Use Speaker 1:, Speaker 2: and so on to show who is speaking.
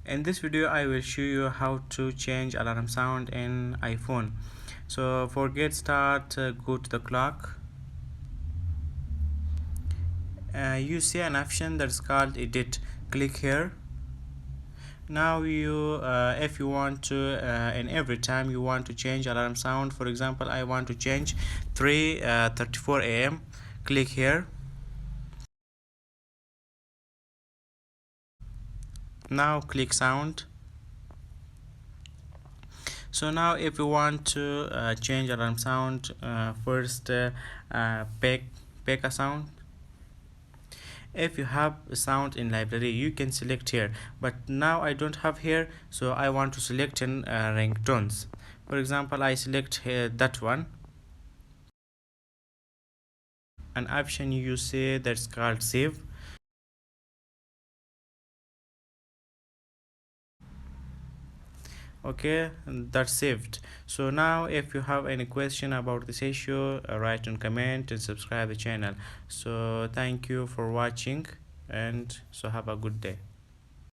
Speaker 1: In this video I will show you how to change alarm sound in iPhone. So for get start, go to the clock. You see an option that's called edit. Click here. Now if you want to and every time you want to change alarm sound, for example I want to change 3:34 a.m. click here. Now click sound. So now if you want to change alarm sound, first pick a sound. If you have a sound in library you can select here, but now I don't have here, so I want to select in ringtones. For example I select here that one. An option you see that's called save. Okay, that's saved. So now if you have any question about this issue, write in comment and subscribe the channel. So thank you for watching, and so have a good day.